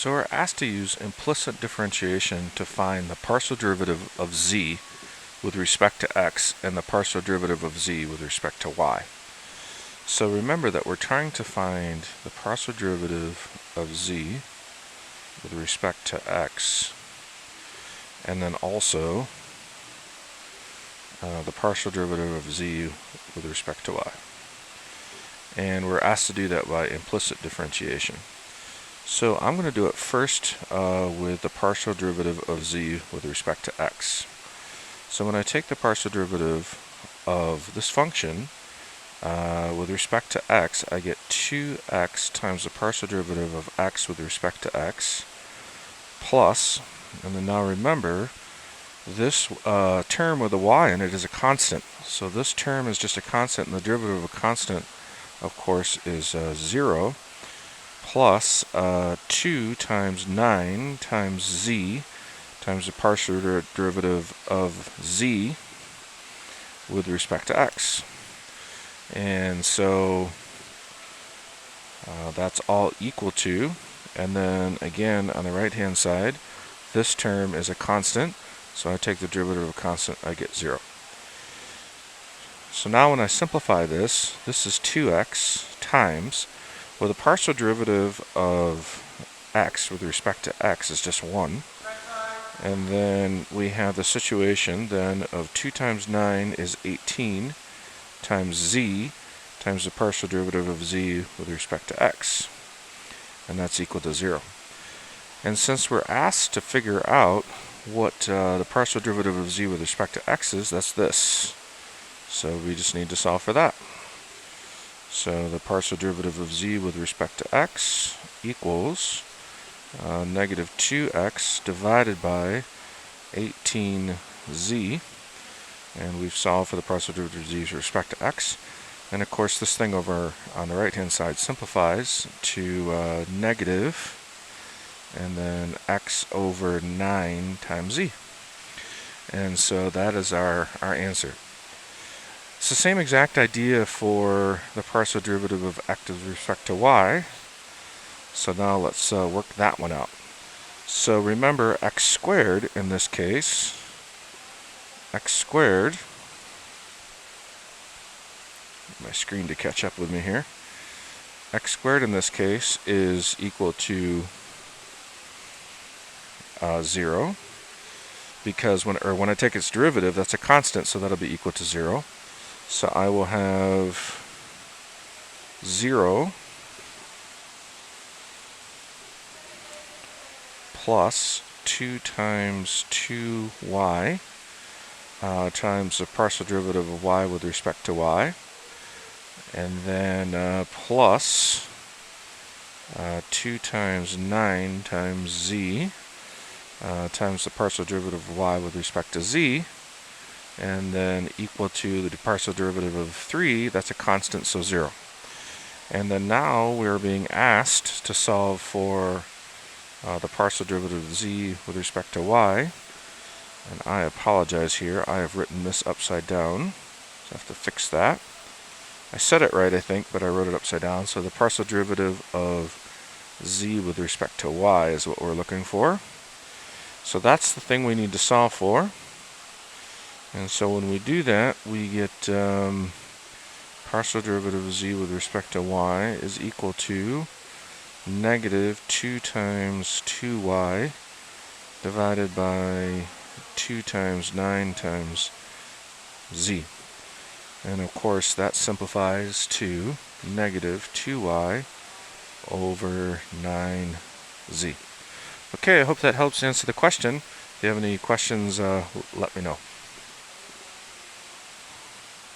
So we're asked to use implicit differentiation to find the partial derivative of z with respect to x and the partial derivative of z with respect to y. So remember that we're trying to find the partial derivative of z with respect to x and then also the partial derivative of z with respect to y. And we're asked to do that by implicit differentiation. So I'm going to do it first with the partial derivative of z with respect to x. So when I take the partial derivative of this function with respect to x, I get 2x times the partial derivative of x with respect to x plus, and then now remember, this term with a y in it is a constant. So this term is just a constant, and the derivative of a constant, of course, is 0. Plus 2 times 9 times z times the partial derivative of z with respect to x. And so that's all equal to, and then again on the right hand side, this term is a constant, so I take the derivative of a constant, I get 0. So now when I simplify this, this is 2x times, well, the partial derivative of x with respect to x is just 1. And then we have the situation then of 2 times 9 is 18 times z times the partial derivative of z with respect to x. And that's equal to 0. And since we're asked to figure out what the partial derivative of z with respect to x is, that's this. So we just need to solve for that. So the partial derivative of z with respect to x equals negative 2x divided by 18z. And we've solved for the partial derivative of z with respect to x. And of course this thing over on the right hand side simplifies to negative and then x over 9 times z. And so that is our answer. It's the same exact idea for the partial derivative of x with respect to y. So now let's work that one out. So remember, x squared in this case, x squared, my screen to catch up with me here, x squared in this case is equal to 0, because when I take its derivative, that's a constant, so that'll be equal to 0. So I will have 0 plus 2 times 2y times the partial derivative of y with respect to y, and then plus 2 times 9 times z times the partial derivative of y with respect to z, and then equal to the partial derivative of 3, that's a constant, so 0. And then now we're being asked to solve for the partial derivative of z with respect to y. And I apologize here, I have written this upside down, so I have to fix that. I said it right, I think, but I wrote it upside down. So the partial derivative of z with respect to y is what we're looking for. So that's the thing we need to solve for. And so when we do that, we get partial derivative of z with respect to y is equal to negative 2 times 2y divided by 2 times 9 times z. And of course that simplifies to negative 2y over 9z. Okay, I hope that helps answer the question. If you have any questions, let me know.